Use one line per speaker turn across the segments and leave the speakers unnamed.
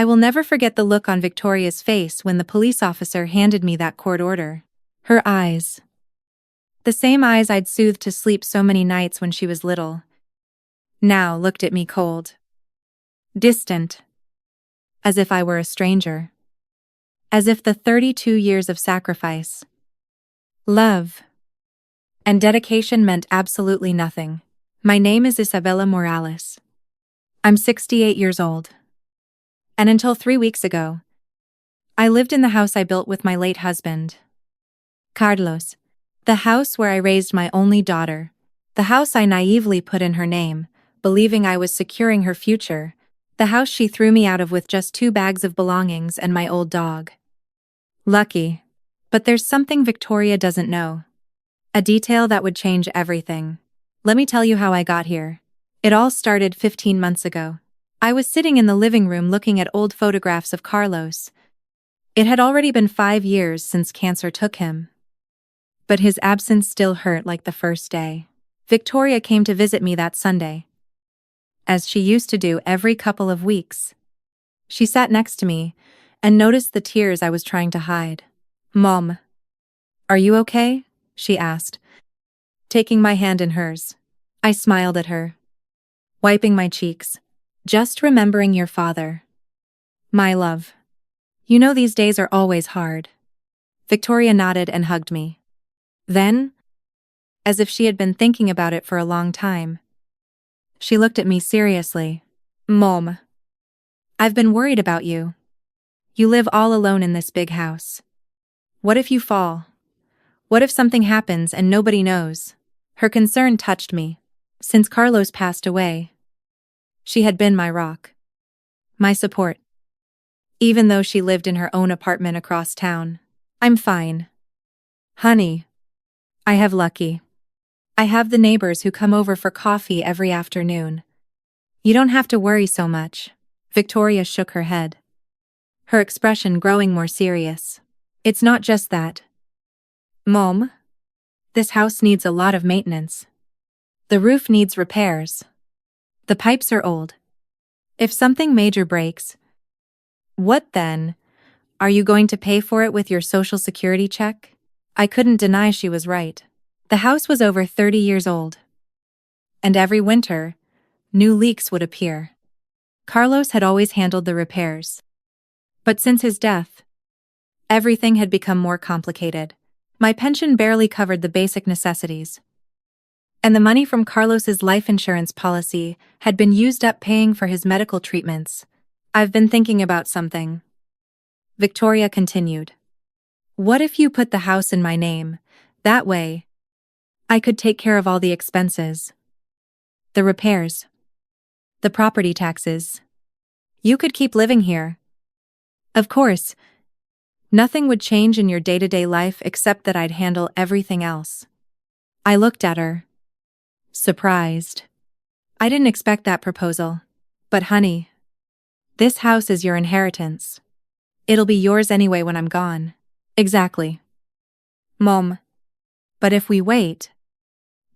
I will never forget the look on Victoria's face when the police officer handed me that court order. Her eyes. The same eyes I'd soothed to sleep so many nights when she was little. Now looked at me cold. Distant. As if I were a stranger. As if the 32 years of sacrifice, love, and dedication meant absolutely nothing. My name is Isabella Morales. I'm 68 years old. And until 3 weeks ago, I lived in the house I built with my late husband, Carlos. The house where I raised my only daughter. The house I naively put in her name, believing I was securing her future. The house she threw me out of with just 2 bags of belongings and my old dog. Lucky. But there's something Victoria doesn't know. A detail that would change everything. Let me tell you how I got here. It all started 15 months ago. I was sitting in the living room looking at old photographs of Carlos. It had already been 5 years since cancer took him. But his absence still hurt like the first day. Victoria came to visit me that Sunday, as she used to do every couple of weeks. She sat next to me and noticed the tears I was trying to hide. "Mom, are you okay?" she asked, taking my hand in hers. I smiled at her, wiping my cheeks. "Just remembering your father. My love. You know these days are always hard." Victoria nodded and hugged me. Then, as if she had been thinking about it for a long time, she looked at me seriously. "Mom, I've been worried about you. You live all alone in this big house. What if you fall? What if something happens and nobody knows?" Her concern touched me. Since Carlos passed away, she had been my rock, my support. Even though she lived in her own apartment across town. "I'm fine. Honey, I have lucky. I have the neighbors who come over for coffee every afternoon. You don't have to worry so much." Victoria shook her head, her expression growing more serious. "It's not just that. Mom, this house needs a lot of maintenance. The roof needs repairs. The pipes are old. If something major breaks, what then? Are you going to pay for it with your Social Security check?" I couldn't deny she was right. The house was over 30 years old. And every winter, new leaks would appear. Carlos had always handled the repairs. But since his death, everything had become more complicated. My pension barely covered the basic necessities. And the money from Carlos's life insurance policy had been used up paying for his medical treatments. "I've been thinking about something," Victoria continued. "What if you put the house in my name? That way, I could take care of all the expenses. The repairs. The property taxes. You could keep living here. Of course, nothing would change in your day-to-day life except that I'd handle everything else." I looked at her, surprised. I didn't expect that proposal. "But honey, this house is your inheritance. It'll be yours anyway when I'm gone." "Exactly. Mom. But if we wait,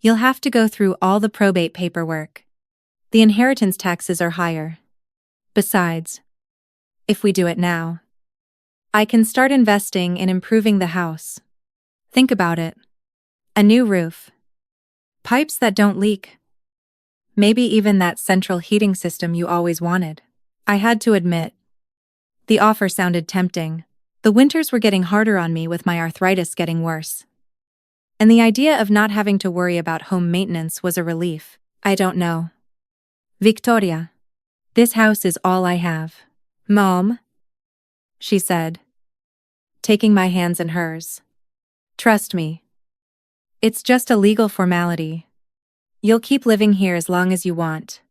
you'll have to go through all the probate paperwork. The inheritance taxes are higher. Besides, if we do it now, I can start investing in improving the house. Think about it. A new roof. Pipes that don't leak. Maybe even that central heating system you always wanted." I had to admit, the offer sounded tempting. The winters were getting harder on me with my arthritis getting worse. And the idea of not having to worry about home maintenance was a relief. "I don't know. Victoria, this house is all I have." "Mom," she said, taking my hands in hers. "Trust me. It's just a legal formality. You'll keep living here as long as you want.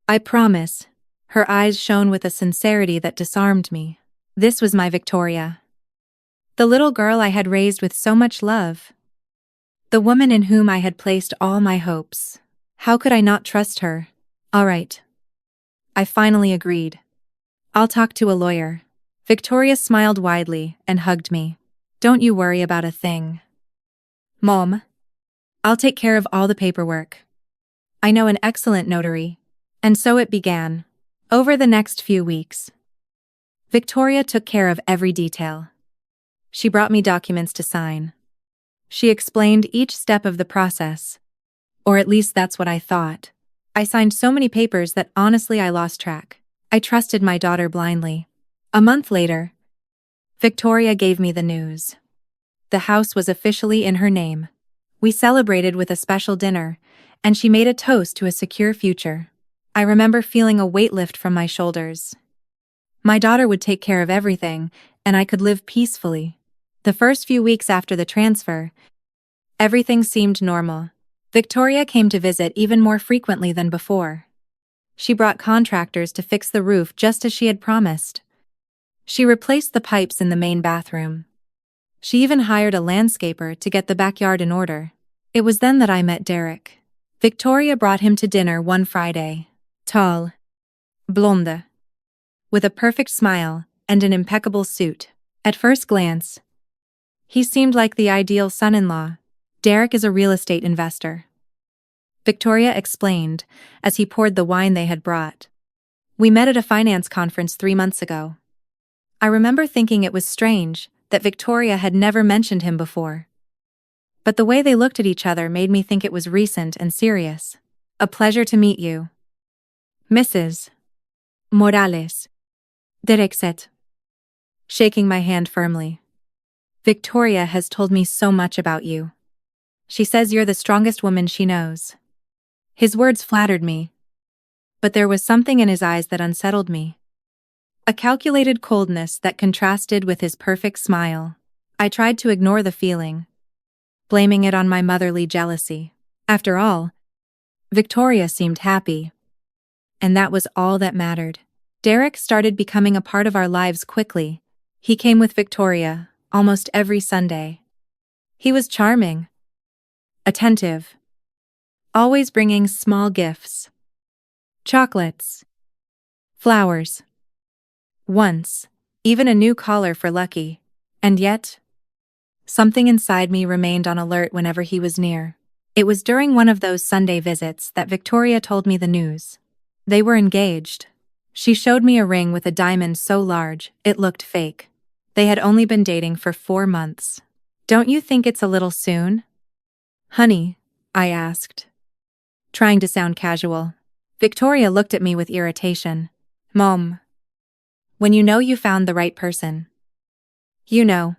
I promise." Her eyes shone with a sincerity that disarmed me. This was my Victoria. The little girl I had raised with so much love. The woman in whom I had placed all my hopes. How could I not trust her? "All right." I finally agreed. "I'll talk to a lawyer." Victoria smiled widely and hugged me. "Don't you worry about a thing. Mom, I'll take care of all the paperwork. I know an excellent notary." And so it began. Over the next few weeks, Victoria took care of every detail. She brought me documents to sign. She explained each step of the process. Or at least that's what I thought. I signed so many papers that honestly I lost track. I trusted my daughter blindly. A month later, Victoria gave me the news. The house was officially in her name. We celebrated with a special dinner, and she made a toast to a secure future. I remember feeling a weight lift from my shoulders. My daughter would take care of everything, and I could live peacefully. The first few weeks after the transfer, everything seemed normal. Victoria came to visit even more frequently than before. She brought contractors to fix the roof just as she had promised. She replaced the pipes in the main bathroom. She even hired a landscaper to get the backyard in order. It was then that I met Derek. Victoria brought him to dinner one Friday. Tall, blonde, with a perfect smile and an impeccable suit. At first glance, he seemed like the ideal son-in-law. Derek is a real estate investor, Victoria explained as he poured the wine they had brought. We met at a finance conference 3 months ago. I remember thinking it was strange that Victoria had never mentioned him before. But the way they looked at each other made me think it was recent and serious. A pleasure to meet you, Mrs. Morales, Derek said, shaking my hand firmly. Victoria has told me so much about you. She says you're the strongest woman she knows. His words flattered me, but there was something in his eyes that unsettled me. A calculated coldness that contrasted with his perfect smile. I tried to ignore the feeling, blaming it on my motherly jealousy. After all, Victoria seemed happy, and that was all that mattered. Derek started becoming a part of our lives quickly. He came with Victoria almost every Sunday. He was charming, attentive, always bringing small gifts. Chocolates, flowers, once, even a new collar for Lucky. And yet, something inside me remained on alert whenever he was near. It was during one of those Sunday visits that Victoria told me the news. They were engaged. She showed me a ring with a diamond so large, it looked fake. They had only been dating for 4 months. Don't you think it's a little soon? Honey, I asked, trying to sound casual. Victoria looked at me with irritation. Mom, when you know you found the right person. You know.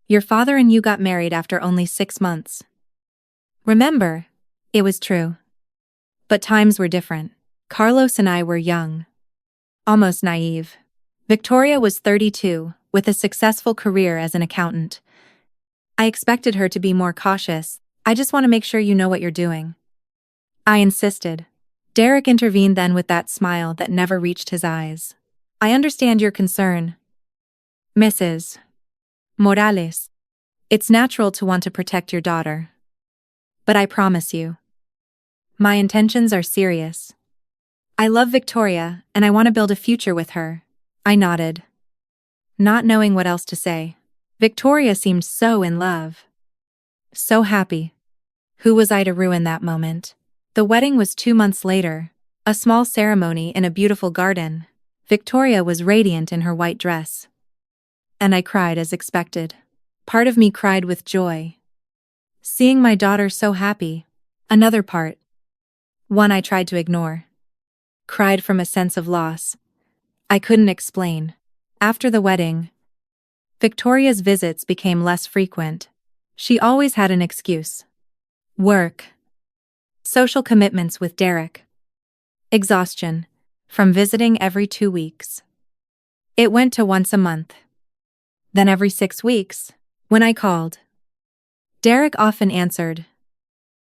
Your father and you got married after only 6 months. Remember, it was true. But times were different. Carlos and I were young, almost naive. Victoria was 32, with a successful career as an accountant. I expected her to be more cautious. I just want to make sure you know what you're doing, I insisted. Derek intervened then with that smile that never reached his eyes. I understand your concern, Mrs. Morales. It's natural to want to protect your daughter. But I promise you, my intentions are serious. I love Victoria, and I want to build a future with her. I nodded, not knowing what else to say. Victoria seemed so in love, so happy. Who was I to ruin that moment? The wedding was 2 months later, a small ceremony in a beautiful garden. Victoria was radiant in her white dress. And I cried as expected. Part of me cried with joy, seeing my daughter so happy. Another part, one I tried to ignore, cried from a sense of loss I couldn't explain. After the wedding, Victoria's visits became less frequent. She always had an excuse. Work, social commitments with Derek, exhaustion from visiting every 2 weeks. It went to once a month, then every 6 weeks. When I called, Derek often answered,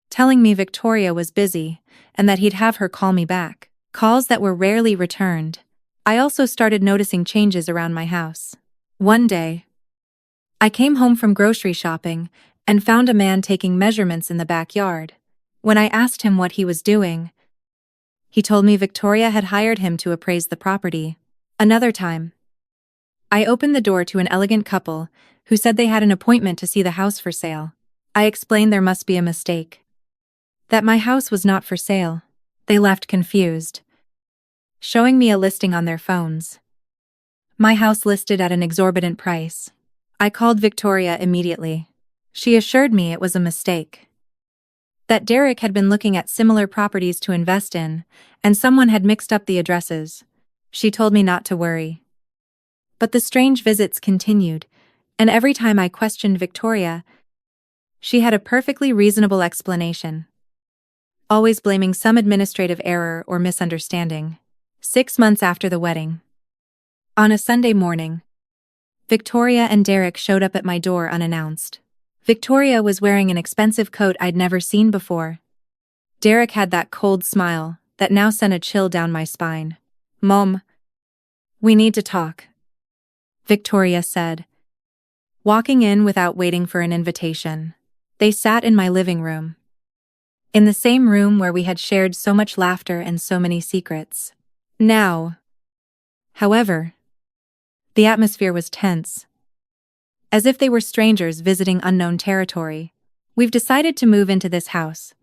telling me Victoria was busy and that he'd have her call me back. Calls that were rarely returned. I also started noticing changes around my house. One day, I came home from grocery shopping and found a man taking measurements in the backyard. When I asked him what he was doing, he told me Victoria had hired him to appraise the property. Another time, I opened the door to an elegant couple who said they had an appointment to see the house for sale. I explained there must be a mistake, that my house was not for sale. They left confused, showing me a listing on their phones. My house listed at an exorbitant price. I called Victoria immediately. She assured me it was a mistake. That Derek had been looking at similar properties to invest in, and someone had mixed up the addresses. She told me not to worry. But the strange visits continued, and every time I questioned Victoria, she had a perfectly reasonable explanation. Always blaming some administrative error or misunderstanding. 6 months after the wedding. On a Sunday morning, Victoria and Derek showed up at my door unannounced. Victoria was wearing an expensive coat I'd never seen before. Derek had that cold smile that now sent a chill down my spine. "Mom, we need to talk," Victoria said, walking in without waiting for an invitation. They sat in my living room. In the same room where we had shared so much laughter and so many secrets. Now, however, the atmosphere was tense. As if they were strangers visiting unknown territory. "We've decided to move into this house,"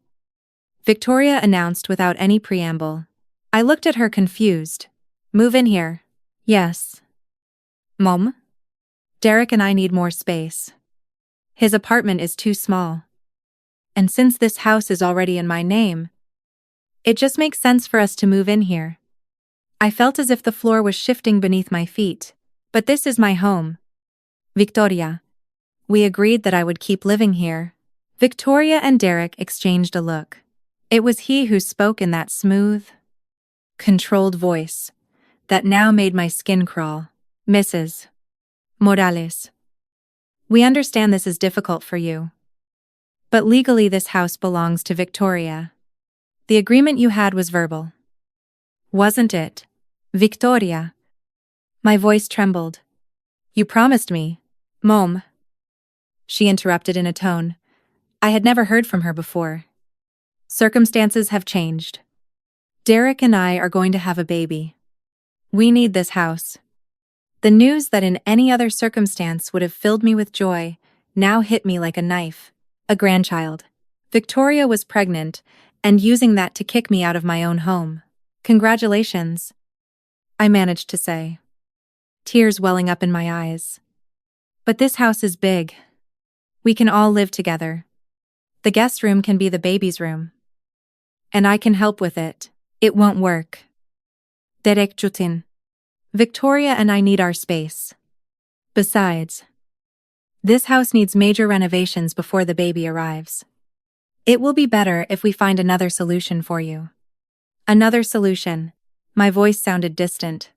Victoria announced without any preamble. I looked at her confused. "Move in here?" "Yes." "Mom? Derek and I need more space. His apartment is too small. And since this house is already in my name, it just makes sense for us to move in here." I felt as if the floor was shifting beneath my feet. "But this is my home, Victoria. We agreed that I would keep living here." Victoria and Derek exchanged a look. It was he who spoke in that smooth, controlled voice that now made my skin crawl. "Mrs. Morales, we understand this is difficult for you. But legally this house belongs to Victoria. The agreement you had was verbal, wasn't it, Victoria?" My voice trembled. "You promised me, Mom," she interrupted in a tone I had never heard from her before. "Circumstances have changed. Derek and I are going to have a baby. We need this house." The news that in any other circumstance would have filled me with joy now hit me like a knife. A grandchild. Victoria was pregnant and using that to kick me out of my own home. "Congratulations," I managed to say, tears welling up in my eyes. "But this house is big. We can all live together. The guest room can be the baby's room. And I can help with it." "It won't work, Derek Jutin. Victoria and I need our space. Besides, this house needs major renovations before the baby arrives. It will be better if we find another solution for you." "Another solution?" My voice sounded distant,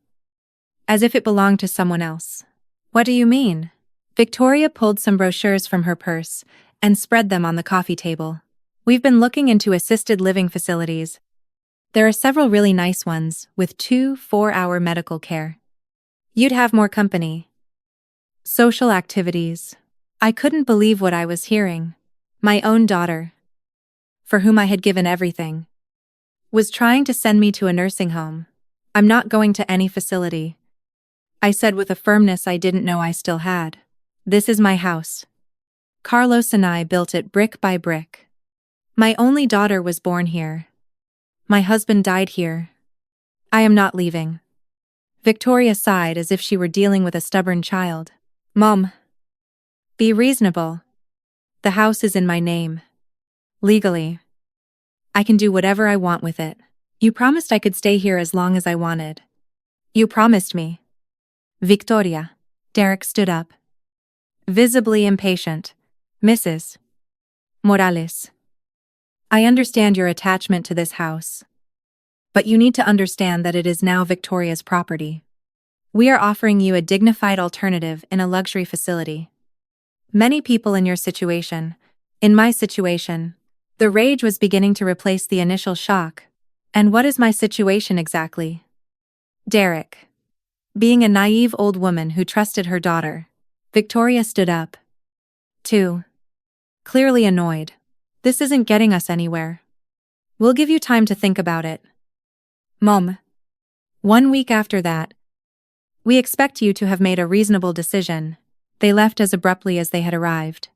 as if it belonged to someone else. "What do you mean?" Victoria pulled some brochures from her purse and spread them on the coffee table. "We've been looking into assisted living facilities. There are several really nice ones with 2 4-hour medical care. You'd have more company. Social activities." I couldn't believe what I was hearing. My own daughter, for whom I had given everything, was trying to send me to a nursing home. "I'm not going to any facility," I said with a firmness I didn't know I still had. "This is my house. Carlos and I built it brick by brick. My only daughter was born here. My husband died here. I am not leaving." Victoria sighed as if she were dealing with a stubborn child. "Mom, be reasonable. The house is in my name. Legally, I can do whatever I want with it. You promised I could stay here as long as I wanted. You promised me." "Victoria." Derek stood up, visibly impatient. "Mrs. Morales, I understand your attachment to this house. But you need to understand that it is now Victoria's property. We are offering you a dignified alternative in a luxury facility. Many people in your situation, in my situation, the rage was beginning to replace the initial shock. And what is my situation exactly?" "Derek. Being a naive old woman who trusted her daughter." Victoria stood up, too, clearly annoyed. "This isn't getting us anywhere. We'll give you time to think about it, Mom. 1 week after that, we expect you to have made a reasonable decision." They left as abruptly as they had arrived,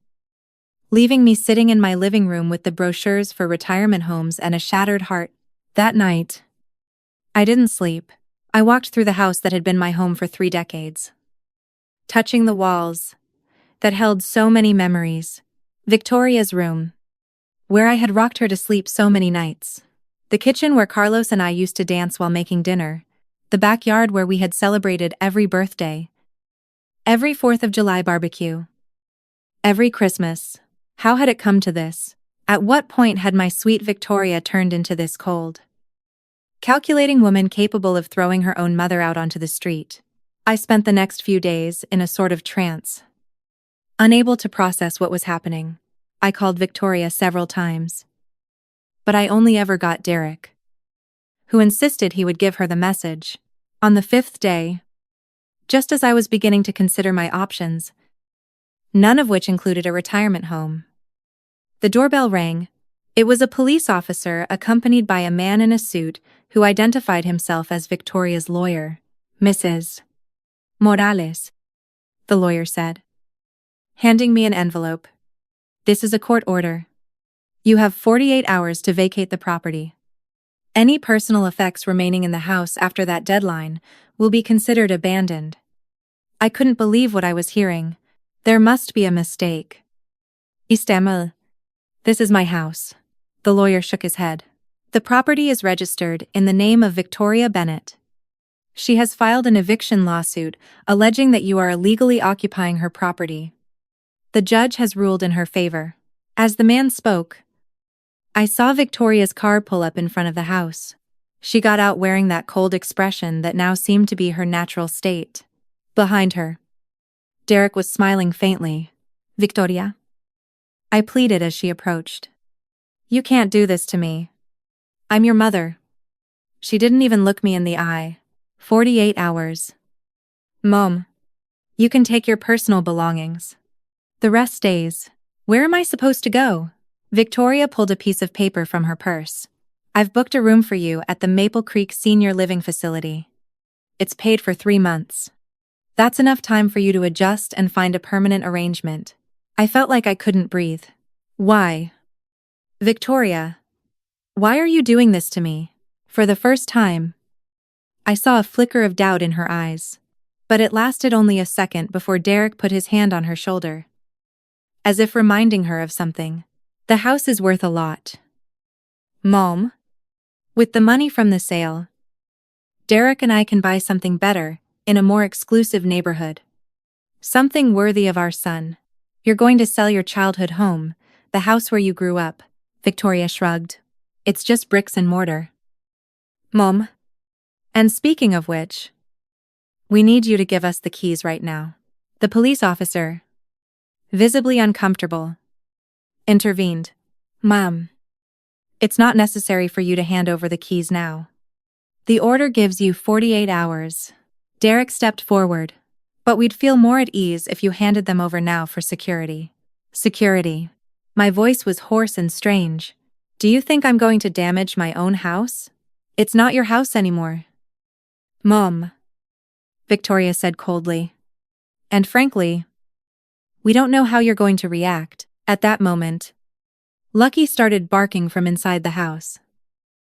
leaving me sitting in my living room with the brochures for retirement homes and a shattered heart. That night, I didn't sleep. I walked through the house that had been my home for 3 decades, touching the walls that held so many memories. Victoria's room, where I had rocked her to sleep so many nights. The kitchen where Carlos and I used to dance while making dinner. The backyard where we had celebrated every birthday, every 4th of July barbecue, every Christmas. How had it come to this? At what point had my sweet Victoria turned into this cold, calculating woman capable of throwing her own mother out onto the street? I spent the next few days in a sort of trance, unable to process what was happening. I called Victoria several times, but I only ever got Derek, who insisted he would give her the message. On the 5th day, just as I was beginning to consider my options, none of which included a retirement home, the doorbell rang. It was a police officer accompanied by a man in a suit who identified himself as Victoria's lawyer. Mrs. Morales, the lawyer said, handing me an envelope. This is a court order. You have 48 hours to vacate the property. Any personal effects remaining in the house after that deadline will be considered abandoned. I couldn't believe what I was hearing. There must be a mistake. Istamel. This is my house. The lawyer shook his head. The property is registered in the name of Victoria Bennett. She has filed an eviction lawsuit alleging that you are illegally occupying her property. The judge has ruled in her favor. As the man spoke, I saw Victoria's car pull up in front of the house. She got out wearing that cold expression that now seemed to be her natural state. Behind her, Derek was smiling faintly. Victoria? I pleaded as she approached. You can't do this to me. I'm your mother. She didn't even look me in the eye. 48 hours. Mom, you can take your personal belongings. The rest stays. Where am I supposed to go? Victoria pulled a piece of paper from her purse. I've booked a room for you at the Maple Creek Senior Living Facility. It's paid for 3 months. That's enough time for you to adjust and find a permanent arrangement. I felt like I couldn't breathe. Why? Victoria, why are you doing this to me? For the first time, I saw a flicker of doubt in her eyes, but it lasted only a second before Derek put his hand on her shoulder, as if reminding her of something. The house is worth a lot. Mom, with the money from the sale, Derek and I can buy something better, in a more exclusive neighborhood. Something worthy of our son. You're going to sell your childhood home, the house where you grew up. Victoria shrugged. It's just bricks and mortar. Mom. And speaking of which, we need you to give us the keys right now. The police officer, visibly uncomfortable, intervened. Mom, it's not necessary for you to hand over the keys now. The order gives you 48 hours. Derek stepped forward. But we'd feel more at ease if you handed them over now for security. Security. My voice was hoarse and strange. Do you think I'm going to damage my own house? It's not your house anymore. Mom, Victoria said coldly. And frankly, we don't know how you're going to react. At that moment, Lucky started barking from inside the house.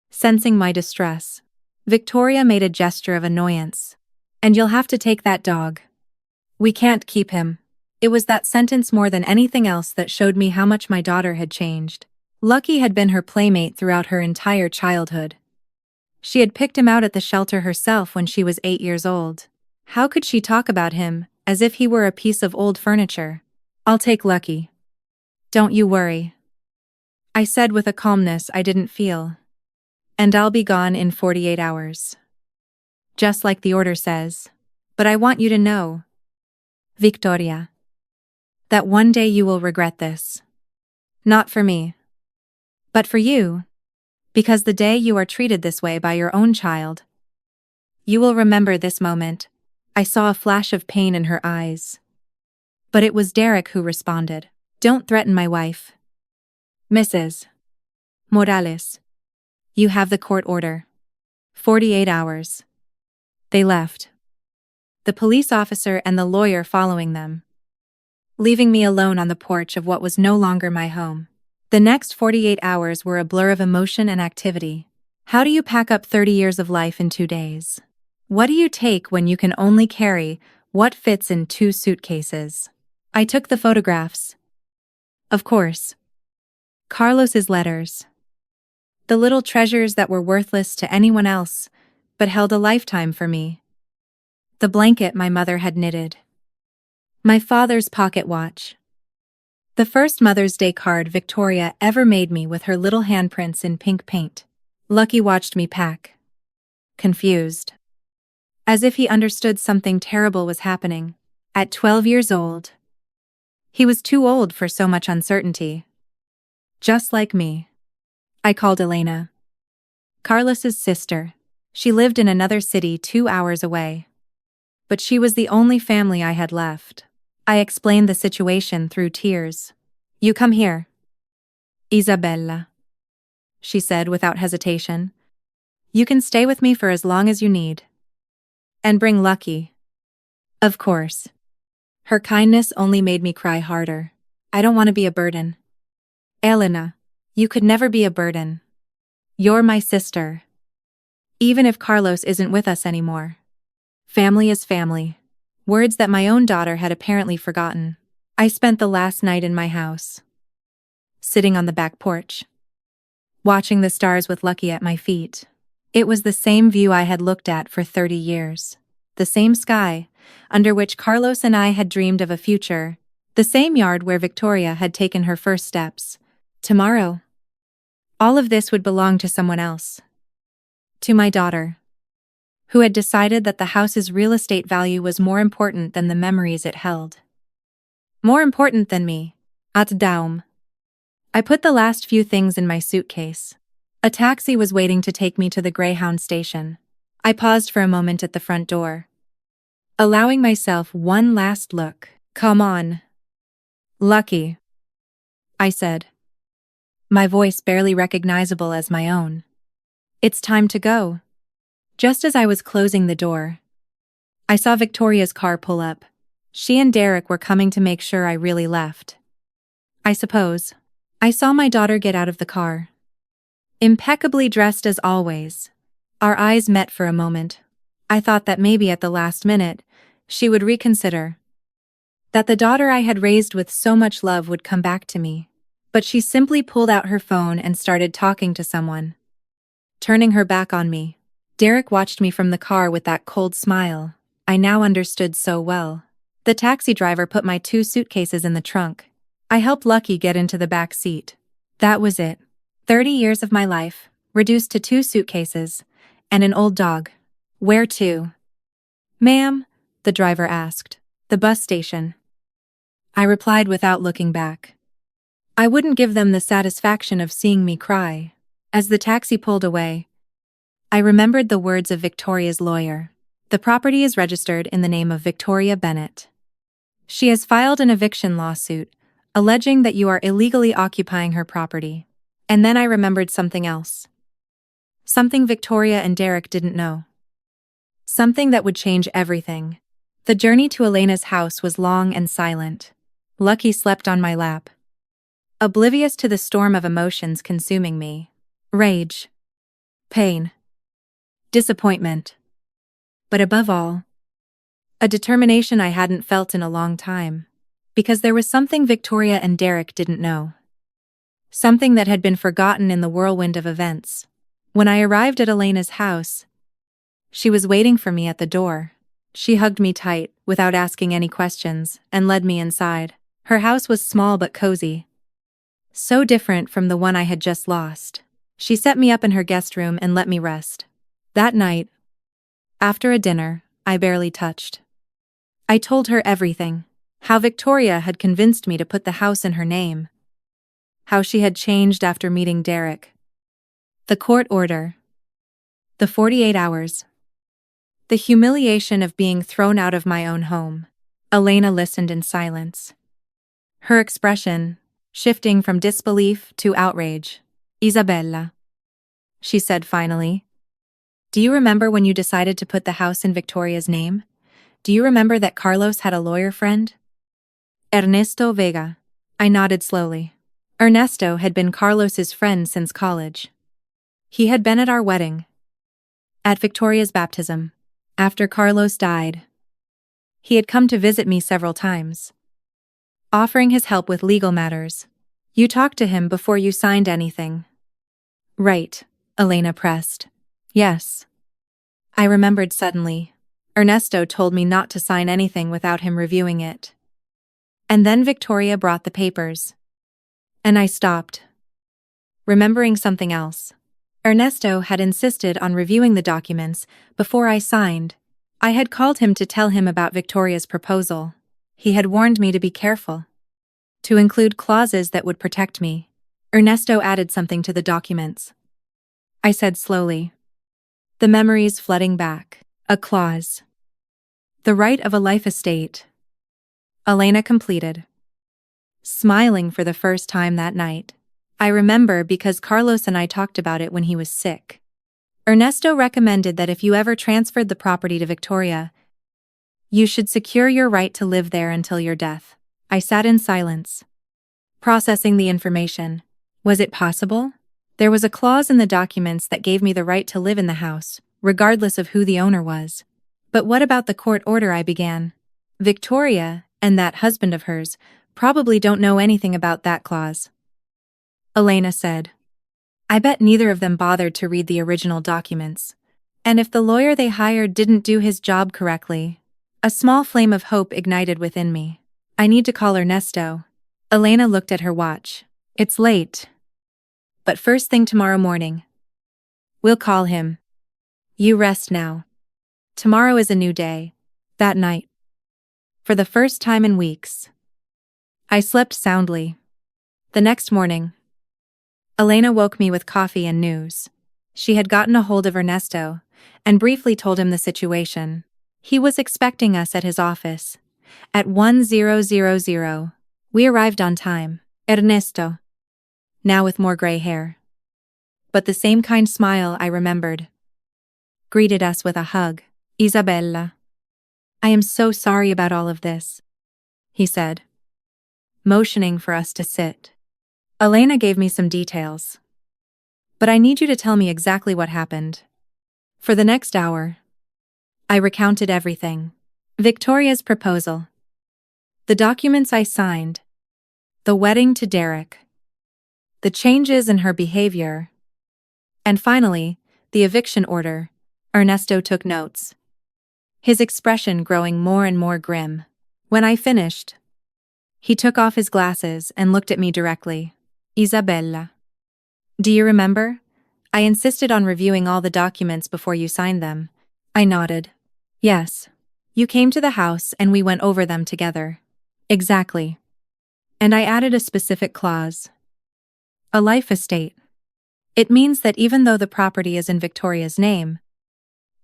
Sensing my distress, Victoria made a gesture of annoyance. And you'll have to take that dog. We can't keep him. It was that sentence more than anything else that showed me how much my daughter had changed. Lucky had been her playmate throughout her entire childhood. She had picked him out at the shelter herself when she was 8 years old. How could she talk about him as if he were a piece of old furniture? I'll take Lucky. Don't you worry, I said with a calmness I didn't feel. And I'll be gone in 48 hours. Just like the order says. But I want you to know, Victoria, that one day you will regret this. Not for me, but for you, because the day you are treated this way by your own child, you will remember this moment. I saw a flash of pain in her eyes. But it was Derek who responded. Don't threaten my wife. Mrs. Morales, you have the court order. 48 hours. They left, the police officer and the lawyer following them, leaving me alone on the porch of what was no longer my home. The next 48 hours were a blur of emotion and activity. How do you pack up 30 years of life in 2 days? What do you take when you can only carry what fits in 2 suitcases? I took the photographs. Of course. Carlos's letters. The little treasures that were worthless to anyone else, but held a lifetime for me. The blanket my mother had knitted. My father's pocket watch. The first Mother's Day card Victoria ever made me with her little handprints in pink paint. Lucky watched me pack. Confused. As if he understood something terrible was happening. At 12 years old. He was too old for so much uncertainty. Just like me. I called Elena. Carlos's sister. She lived in another city 2 hours away. But she was the only family I had left. I explained the situation through tears. You come here. Isabella. She said without hesitation. You can stay with me for as long as you need. And bring Lucky. Of course. Her kindness only made me cry harder. I don't want to be a burden. Elena, you could never be a burden. You're my sister. Even if Carlos isn't with us anymore. Family is family. Words that my own daughter had apparently forgotten. I spent the last night in my house. Sitting on the back porch. Watching the stars with Lucky at my feet. It was the same view I had looked at for 30 years. The same sky, under which Carlos and I had dreamed of a future. The same yard where Victoria had taken her first steps. Tomorrow. All of this would belong to someone else. To my daughter. Who had decided that the house's real estate value was more important than the memories it held. More important than me. At Daum. I put the last few things in my suitcase. A taxi was waiting to take me to the Greyhound station. I paused for a moment at the front door. Allowing myself one last look. Come on. Lucky. I said. My voice barely recognizable as my own. It's time to go. Just as I was closing the door, I saw Victoria's car pull up. She and Derek were coming to make sure I really left. I suppose. I saw my daughter get out of the car. Impeccably dressed as always. Our eyes met for a moment. I thought that maybe at the last minute, she would reconsider. That the daughter I had raised with so much love would come back to me. But she simply pulled out her phone and started talking to someone. Turning her back on me. Derek watched me from the car with that cold smile I now understood so well. The taxi driver put my 2 suitcases in the trunk. I helped Lucky get into the back seat. That was it. 30 years of my life, reduced to 2 suitcases, and an old dog. Where to? Ma'am, the driver asked. The bus station. I replied without looking back. I wouldn't give them the satisfaction of seeing me cry. As the taxi pulled away, I remembered the words of Victoria's lawyer. The property is registered in the name of Victoria Bennett. She has filed an eviction lawsuit, alleging that you are illegally occupying her property. And then I remembered something else. Something Victoria and Derek didn't know. Something that would change everything. The journey to Elena's house was long and silent. Lucky slept on my lap. Oblivious to the storm of emotions consuming me. Rage. Pain. Disappointment. But above all, a determination I hadn't felt in a long time. Because there was something Victoria and Derek didn't know. Something that had been forgotten in the whirlwind of events. When I arrived at Elena's house, she was waiting for me at the door. She hugged me tight, without asking any questions, and led me inside. Her house was small but cozy. So different from the one I had just lost. She set me up in her guest room and let me rest. That night, after a dinner, I barely touched. I told her everything. How Victoria had convinced me to put the house in her name. How she had changed after meeting Derek. The court order. The 48 hours. The humiliation of being thrown out of my own home. Elena listened in silence. Her expression, shifting from disbelief to outrage. Isabella, she said finally. Do you remember when you decided to put the house in Victoria's name? Do you remember that Carlos had a lawyer friend? Ernesto Vega. I nodded slowly. Ernesto had been Carlos's friend since college. He had been at our wedding. At Victoria's baptism. After Carlos died, he had come to visit me several times, offering his help with legal matters. You talked to him before you signed anything. Right, Elena pressed. Yes. I remembered suddenly. Ernesto told me not to sign anything without him reviewing it. And then Victoria brought the papers. And I stopped, remembering something else. Ernesto had insisted on reviewing the documents before I signed. I had called him to tell him about Victoria's proposal. He had warned me to be careful, to include clauses that would protect me. Ernesto added something to the documents. I said slowly, the memories flooding back. A clause. The right of a life estate. Elena completed, smiling for the first time that night. I remember because Carlos and I talked about it when he was sick. Ernesto recommended that if you ever transferred the property to Victoria, you should secure your right to live there until your death. I sat in silence, processing the information. Was it possible? There was a clause in the documents that gave me the right to live in the house, regardless of who the owner was. But what about the court order? I began. Victoria, and that husband of hers, probably don't know anything about that clause, Elena said. I bet neither of them bothered to read the original documents. And if the lawyer they hired didn't do his job correctly, a small flame of hope ignited within me. I need to call Ernesto. Elena looked at her watch. It's late. But first thing tomorrow morning, we'll call him. You rest now. Tomorrow is a new day. That night, for the first time in weeks, I slept soundly. The next morning, Elena woke me with coffee and news. She had gotten a hold of Ernesto and briefly told him the situation. He was expecting us at his office at 1000. We arrived on time. Ernesto, now with more gray hair, but the same kind smile I remembered, greeted us with a hug. Isabella, I am so sorry about all of this, he said, motioning for us to sit. Elena gave me some details, but I need you to tell me exactly what happened. For the next hour, I recounted everything. Victoria's proposal, the documents I signed, the wedding to Derek, the changes in her behavior, and finally, the eviction order. Ernesto took notes, his expression growing more and more grim. When I finished, he took off his glasses and looked at me directly. Isabella, do you remember? I insisted on reviewing all the documents before you signed them. I nodded. Yes. You came to the house and we went over them together. Exactly. And I added a specific clause. A life estate. It means that even though the property is in Victoria's name,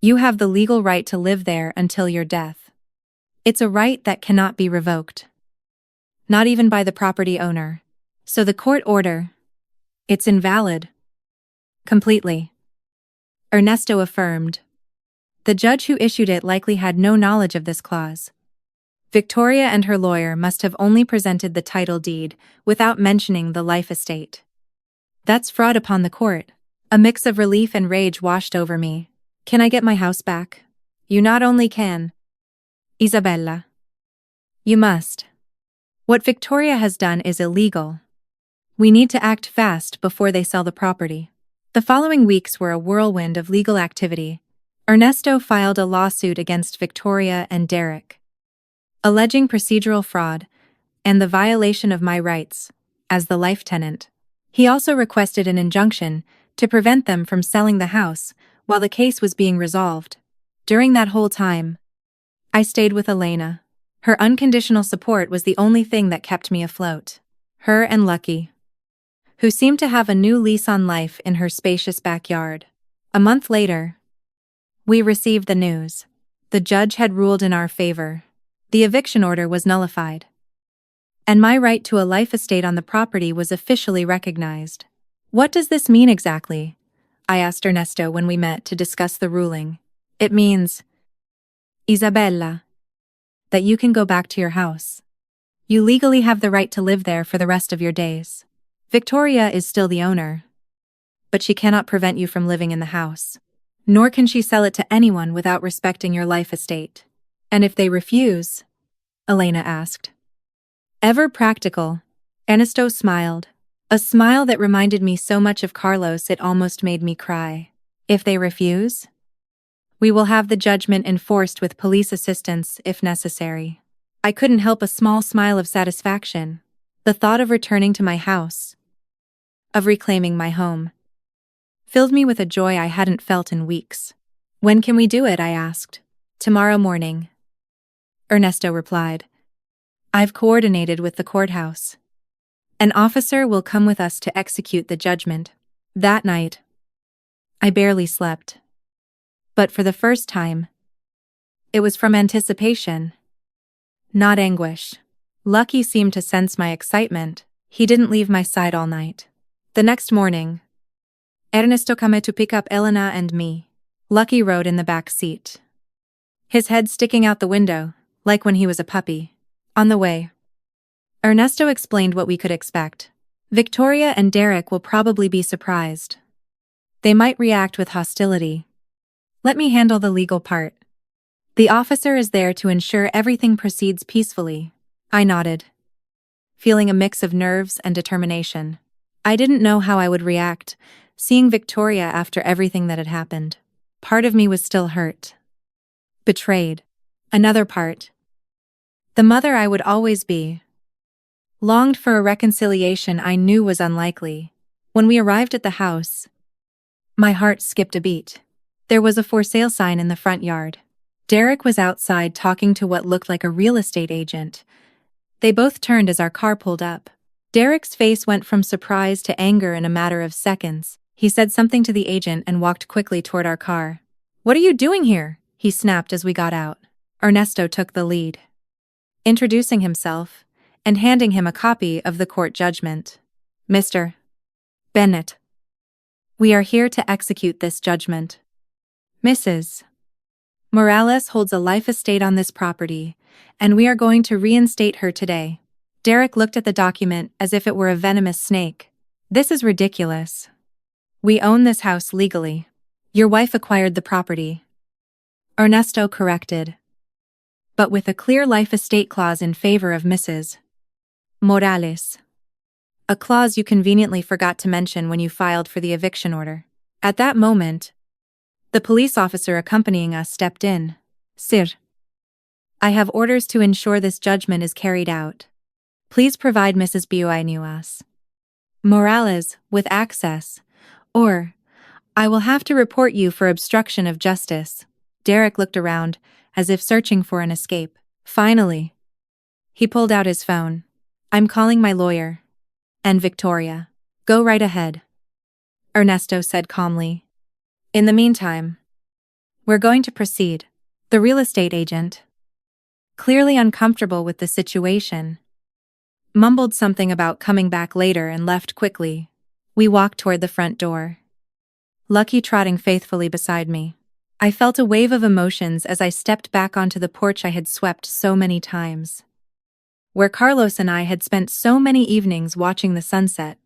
you have the legal right to live there until your death. It's a right that cannot be revoked. Not even by the property owner. So the court order, it's invalid. Completely. Ernesto affirmed. The judge who issued it likely had no knowledge of this clause. Victoria and her lawyer must have only presented the title deed without mentioning the life estate. That's fraud upon the court. A mix of relief and rage washed over me. Can I get my house back? You not only can, Isabella, you must. What Victoria has done is illegal. We need to act fast before they sell the property. The following weeks were a whirlwind of legal activity. Ernesto filed a lawsuit against Victoria and Derek, alleging procedural fraud and the violation of my rights as the life tenant. He also requested an injunction to prevent them from selling the house while the case was being resolved. During that whole time, I stayed with Elena. Her unconditional support was the only thing that kept me afloat. Her and Lucky, who seemed to have a new lease on life in her spacious backyard. A month later, we received the news. The judge had ruled in our favor. The eviction order was nullified, and my right to a life estate on the property was officially recognized. What does this mean exactly? I asked Ernesto when we met to discuss the ruling. It means, Isabella, that you can go back to your house. You legally have the right to live there for the rest of your days. Victoria is still the owner, but she cannot prevent you from living in the house. Nor can she sell it to anyone without respecting your life estate. And if they refuse? Elena asked. Ever practical. Ernesto smiled. A smile that reminded me so much of Carlos it almost made me cry. If they refuse? We will have the judgment enforced with police assistance if necessary. I couldn't help a small smile of satisfaction. The thought of returning to my house, of reclaiming my home, filled me with a joy I hadn't felt in weeks. When can we do it? I asked. Tomorrow morning, Ernesto replied. I've coordinated with the courthouse. An officer will come with us to execute the judgment. That night, I barely slept. But for the first time, it was from anticipation, not anguish. Lucky seemed to sense my excitement. He didn't leave my side all night. The next morning, Ernesto came to pick up Elena and me. Lucky rode in the back seat, his head sticking out the window, like when he was a puppy. On the way, Ernesto explained what we could expect. Victoria and Derek will probably be surprised. They might react with hostility. Let me handle the legal part. The officer is there to ensure everything proceeds peacefully. I nodded, feeling a mix of nerves and determination. I didn't know how I would react, seeing Victoria after everything that had happened. Part of me was still hurt, betrayed. Another part, the mother I would always be, longed for a reconciliation I knew was unlikely. When we arrived at the house, my heart skipped a beat. There was a for sale sign in the front yard. Derek was outside talking to what looked like a real estate agent. They both turned as our car pulled up. Derek's face went from surprise to anger in a matter of seconds. He said something to the agent and walked quickly toward our car. What are you doing here? He snapped as we got out. Ernesto took the lead, introducing himself and handing him a copy of the court judgment. Mr. Bennett, we are here to execute this judgment. Mrs. Morales holds a life estate on this property, and we are going to reinstate her today. Derek looked at the document as if it were a venomous snake. This is ridiculous. We own this house legally. Your wife acquired the property, Ernesto corrected, but with a clear life estate clause in favor of Mrs. Morales. A clause you conveniently forgot to mention when you filed for the eviction order. At that moment, the police officer accompanying us stepped in. Sir, I have orders to ensure this judgment is carried out. Please provide Mrs. Buenuas Morales with access, or I will have to report you for obstruction of justice. Derek looked around, as if searching for an escape. Finally, he pulled out his phone. I'm calling my lawyer. And Victoria. Go right ahead, Ernesto said calmly. In the meantime, we're going to proceed. The real estate agent, clearly uncomfortable with the situation, mumbled something about coming back later and left quickly. We walked toward the front door, Lucky trotting faithfully beside me. I felt a wave of emotions as I stepped back onto the porch I had swept so many times, where Carlos and I had spent so many evenings watching the sunset.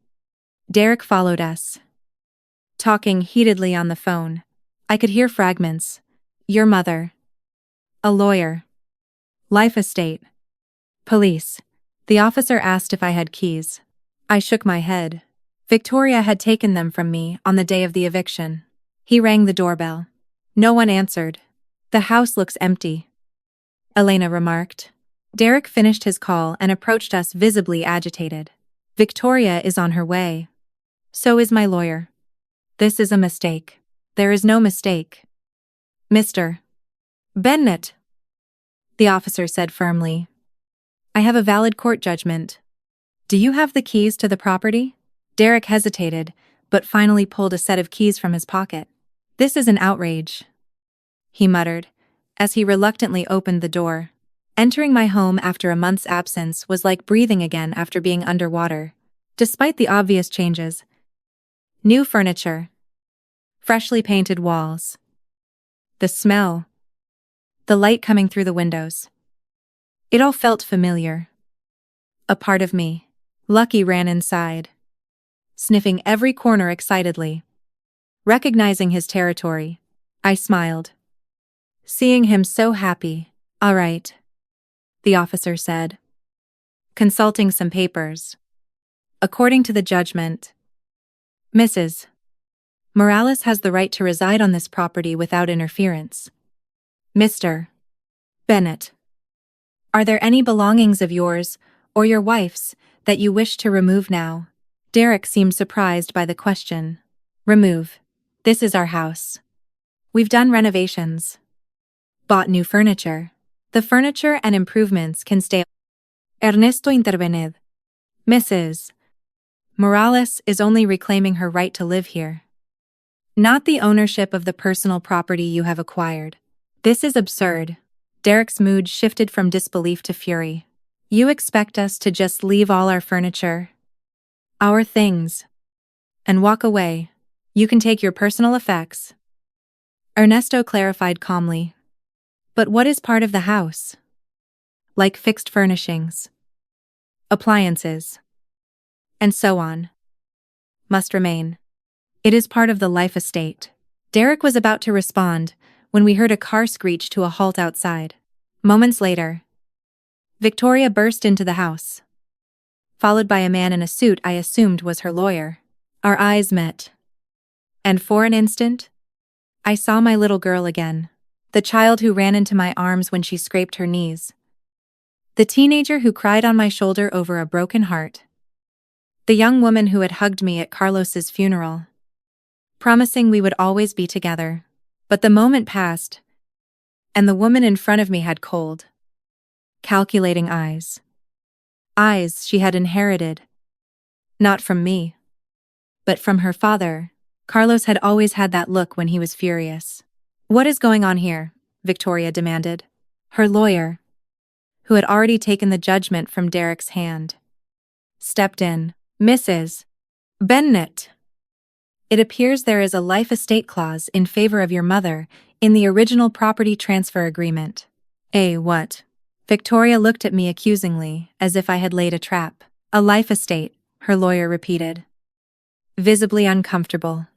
Derek followed us, talking heatedly on the phone. I could hear fragments. Your mother. A lawyer. Life estate. Police. The officer asked if I had keys. I shook my head. Victoria had taken them from me on the day of the eviction. He rang the doorbell. No one answered. The house looks empty, Elena remarked. Derek finished his call and approached us visibly agitated. Victoria is on her way. So is my lawyer. This is a mistake. There is no mistake. Mr. Bennett, the officer said firmly. I have a valid court judgment. Do you have the keys to the property? Derek hesitated, but finally pulled a set of keys from his pocket. This is an outrage, he muttered, as he reluctantly opened the door. Entering my home after a month's absence was like breathing again after being underwater. Despite the obvious changes, new furniture, freshly painted walls, the smell, the light coming through the windows. It all felt familiar. A part of me. Lucky ran inside, sniffing every corner excitedly, recognizing his territory. I smiled, seeing him so happy. All right, the officer said, consulting some papers. According to the judgment, Mrs. Morales has the right to reside on this property without interference. Mr. Bennett, are there any belongings of yours, or your wife's, that you wish to remove now? Derek seemed surprised by the question. Remove. This is our house. We've done renovations. Bought new furniture. The furniture and improvements can stay. Ernesto intervened. Mrs. Morales is only reclaiming her right to live here, not the ownership of the personal property you have acquired. This is absurd. Derek's mood shifted from disbelief to fury. You expect us to just leave all our furniture, our things, and walk away? You can take your personal effects. Ernesto clarified calmly. But what is part of the house? Like fixed furnishings, appliances, and so on, must remain. It is part of the life estate. Derek was about to respond when we heard a car screech to a halt outside. Moments later, Victoria burst into the house, followed by a man in a suit I assumed was her lawyer. Our eyes met, and for an instant, I saw my little girl again, the child who ran into my arms when she scraped her knees, the teenager who cried on my shoulder over a broken heart, the young woman who had hugged me at Carlos's funeral, promising we would always be together. But the moment passed, and the woman in front of me had cold, calculating eyes. Eyes she had inherited, not from me, but from her father. Carlos had always had that look when he was furious. What is going on here? Victoria demanded. Her lawyer, who had already taken the judgment from Derek's hand, stepped in. Mrs. Bennett, it appears there is a life estate clause in favor of your mother in the original property transfer agreement. What? Victoria looked at me accusingly, as if I had laid a trap. A life estate, her lawyer repeated, visibly uncomfortable.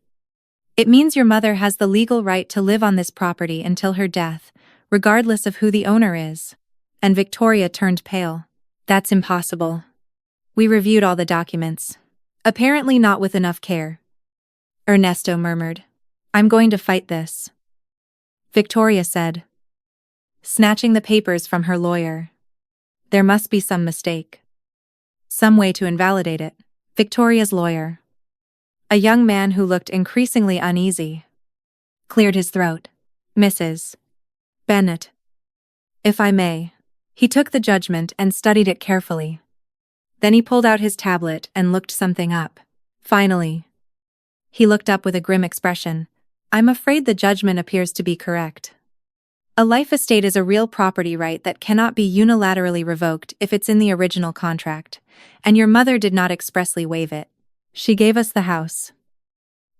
It means your mother has the legal right to live on this property until her death, regardless of who the owner is. And Victoria turned pale. That's impossible. We reviewed all the documents. Apparently not with enough care. Ernesto murmured. I'm going to fight this, Victoria said, snatching the papers from her lawyer. There must be some mistake, some way to invalidate it. Victoria's lawyer, a young man who looked increasingly uneasy, cleared his throat. Mrs. Bennett, if I may. He took the judgment and studied it carefully. Then he pulled out his tablet and looked something up. Finally, he looked up with a grim expression. I'm afraid the judgment appears to be correct. A life estate is a real property right that cannot be unilaterally revoked if it's in the original contract, and your mother did not expressly waive it. She gave us the house,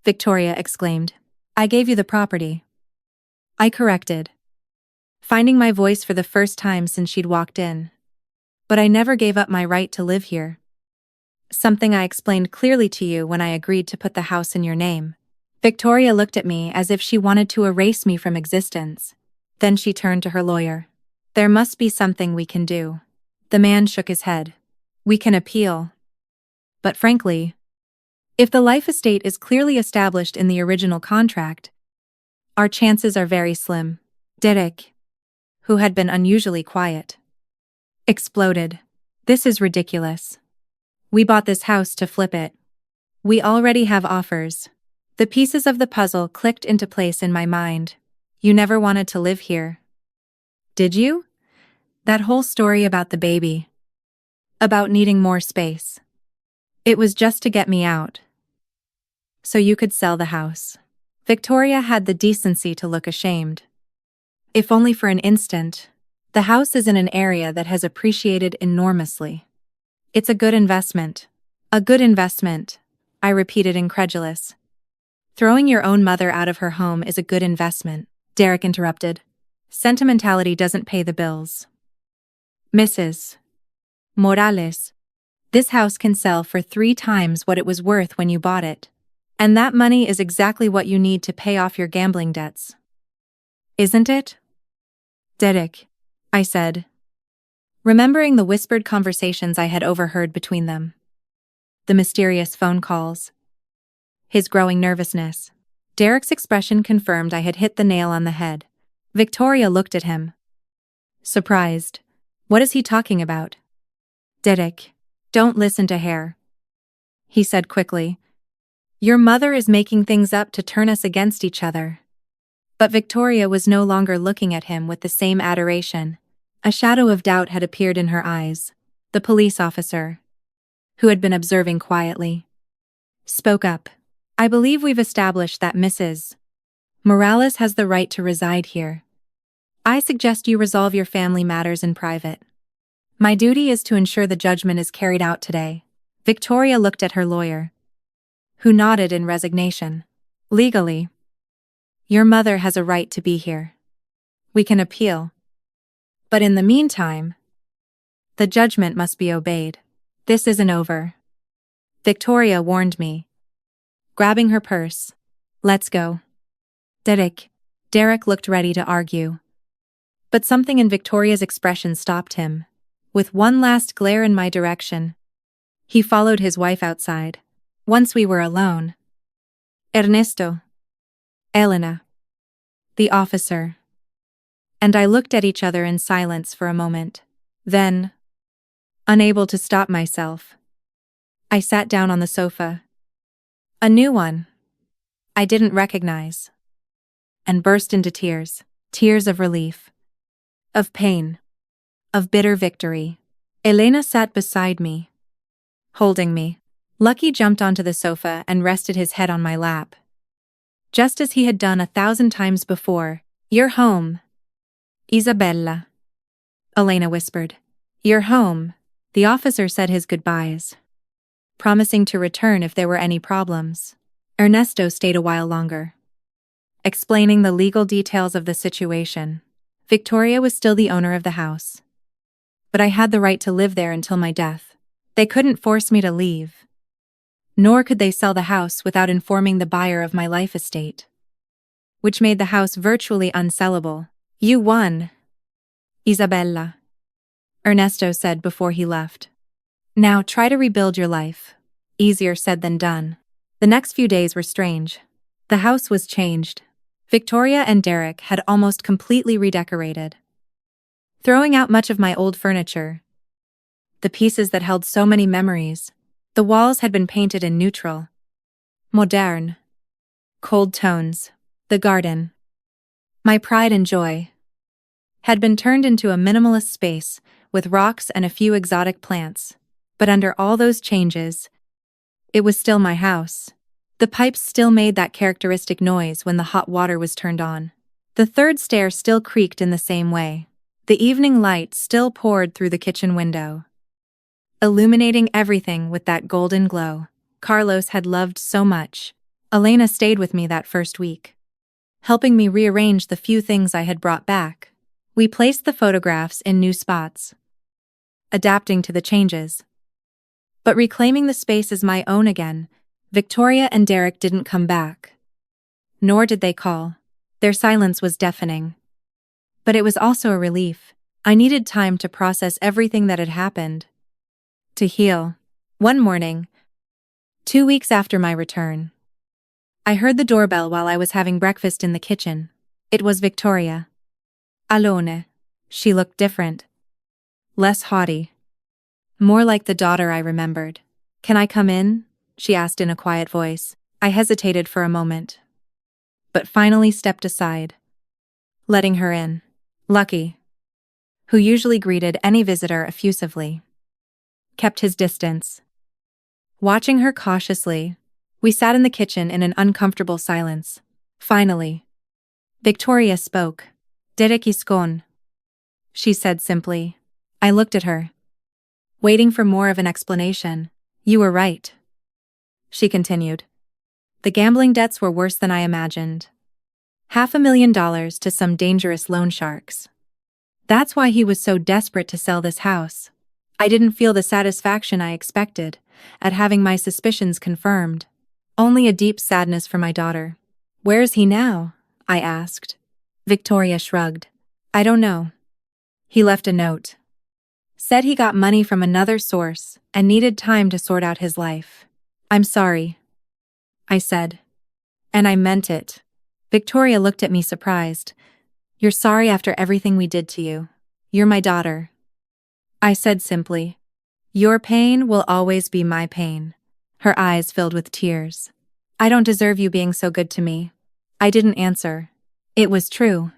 Victoria exclaimed. I gave you the property, I corrected, finding my voice for the first time since she'd walked in. But I never gave up my right to live here. Something I explained clearly to you when I agreed to put the house in your name. Victoria looked at me as if she wanted to erase me from existence. Then she turned to her lawyer. There must be something we can do. The man shook his head. We can appeal. But frankly, if the life estate is clearly established in the original contract, our chances are very slim. Derek, who had been unusually quiet, exploded. This is ridiculous. We bought this house to flip it. We already have offers. The pieces of the puzzle clicked into place in my mind. You never wanted to live here, did you? That whole story about the baby, about needing more space. It was just to get me out, so you could sell the house. Victoria had the decency to look ashamed. If only for an instant. The house is in an area that has appreciated enormously. It's a good investment. A good investment, I repeated incredulous. Throwing your own mother out of her home is a good investment, Derek interrupted. Sentimentality doesn't pay the bills. Mrs. Morales, this house can sell for 3 times what it was worth when you bought it. And that money is exactly what you need to pay off your gambling debts. Isn't it? Derek, I said, remembering the whispered conversations I had overheard between them. The mysterious phone calls. His growing nervousness. Derek's expression confirmed I had hit the nail on the head. Victoria looked at him. Surprised. What is he talking about? Derek, don't listen to her. He said quickly. Your mother is making things up to turn us against each other. But Victoria was no longer looking at him with the same adoration. A shadow of doubt had appeared in her eyes. The police officer, who had been observing quietly, spoke up. I believe we've established that Mrs. Morales has the right to reside here. I suggest you resolve your family matters in private. My duty is to ensure the judgment is carried out today. Victoria looked at her lawyer, who nodded in resignation. Legally, your mother has a right to be here. We can appeal. But in the meantime, the judgment must be obeyed. This isn't over. Victoria warned me, grabbing her purse. Let's go. Derek looked ready to argue. But something in Victoria's expression stopped him. With one last glare in my direction, he followed his wife outside. Once we were alone, Ernesto, Elena, the officer, and I looked at each other in silence for a moment. Then, unable to stop myself, I sat down on the sofa. A new one I didn't recognize, and burst into tears. Tears of relief, of pain, of bitter victory. Elena sat beside me, holding me. Lucky jumped onto the sofa and rested his head on my lap, just as he had done 1,000 times before. You're home, Isabella, Elena whispered. You're home. The officer said his goodbyes, promising to return if there were any problems. Ernesto stayed a while longer, explaining the legal details of the situation. Victoria was still the owner of the house, but I had the right to live there until my death. They couldn't force me to leave, nor could they sell the house without informing the buyer of my life estate, which made the house virtually unsellable. You won, Isabella, Ernesto said before he left. Now try to rebuild your life. Easier said than done. The next few days were strange. The house was changed. Victoria and Derek had almost completely redecorated, throwing out much of my old furniture, the pieces that held so many memories. The walls had been painted in neutral, modern, cold tones. The garden, my pride and joy, had been turned into a minimalist space with rocks and a few exotic plants. But under all those changes, it was still my house. The pipes still made that characteristic noise when the hot water was turned on. The third stair still creaked in the same way. The evening light still poured through the kitchen window, illuminating everything with that golden glow Carlos had loved so much. Elena stayed with me that first week, helping me rearrange the few things I had brought back. We placed the photographs in new spots, adapting to the changes, but reclaiming the space as my own again. Victoria and Derek didn't come back, nor did they call. Their silence was deafening. But it was also a relief. I needed time to process everything that had happened, to heal. One morning, 2 weeks after my return, I heard the doorbell while I was having breakfast in the kitchen. It was Victoria. Alone. She looked different, less haughty, more like the daughter I remembered. Can I come in? She asked in a quiet voice. I hesitated for a moment, but finally stepped aside, letting her in. Lucky, who usually greeted any visitor effusively, kept his distance. Watching her cautiously, we sat in the kitchen in an uncomfortable silence. Finally, Victoria spoke. Derek is gone, she said simply. I looked at her, waiting for more of an explanation. You were right, she continued. The gambling debts were worse than I imagined. $500,000 to some dangerous loan sharks. That's why he was so desperate to sell this house. I didn't feel the satisfaction I expected at having my suspicions confirmed. Only a deep sadness for my daughter. Where is he now? I asked, Victoria shrugged. I don't know. He left a note. Said he got money from another source and needed time to sort out his life. I'm sorry, I said. And I meant it. Victoria looked at me surprised. You're sorry after everything we did to you. You're my daughter. I said simply. Your pain will always be my pain. Her eyes filled with tears. I don't deserve you being so good to me. I didn't answer. It was true.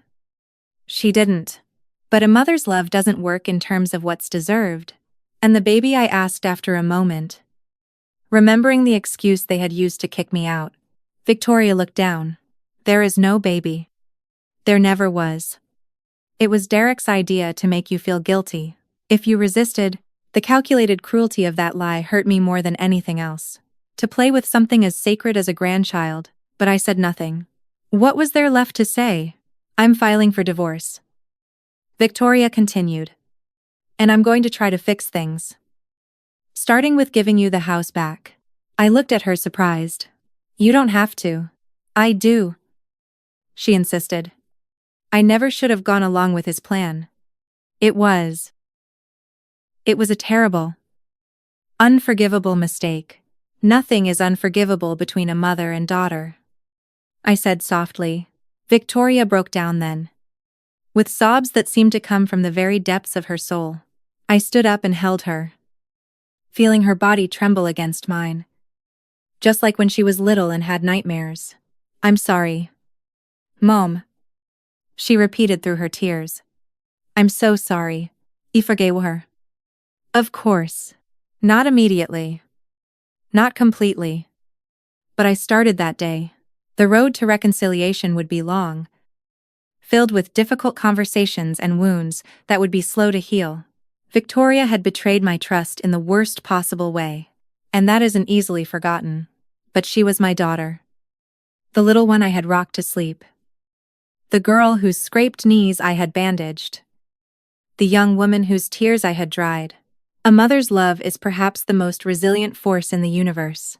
She didn't. But a mother's love doesn't work in terms of what's deserved. And the baby, I asked after a moment. Remembering the excuse they had used to kick me out, Victoria looked down. There is no baby. There never was. It was Derek's idea to make you feel guilty. If you resisted, the calculated cruelty of that lie hurt me more than anything else. To play with something as sacred as a grandchild, but I said nothing. What was there left to say? I'm filing for divorce. Victoria continued. And I'm going to try to fix things. Starting with giving you the house back. I looked at her surprised. You don't have to. I do. She insisted. I never should have gone along with his plan. It was a terrible, unforgivable mistake. Nothing is unforgivable between a mother and daughter. I said softly. Victoria broke down then. With sobs that seemed to come from the very depths of her soul. I stood up and held her, feeling her body tremble against mine. Just like when she was little and had nightmares. I'm sorry. Mom. She repeated through her tears. I'm so sorry. I forgave her. Of course. Not immediately. Not completely. But I started that day. The road to reconciliation would be long, filled with difficult conversations and wounds that would be slow to heal. Victoria had betrayed my trust in the worst possible way, and that isn't easily forgotten. But she was my daughter. The little one I had rocked to sleep. The girl whose scraped knees I had bandaged. The young woman whose tears I had dried. A mother's love is perhaps the most resilient force in the universe.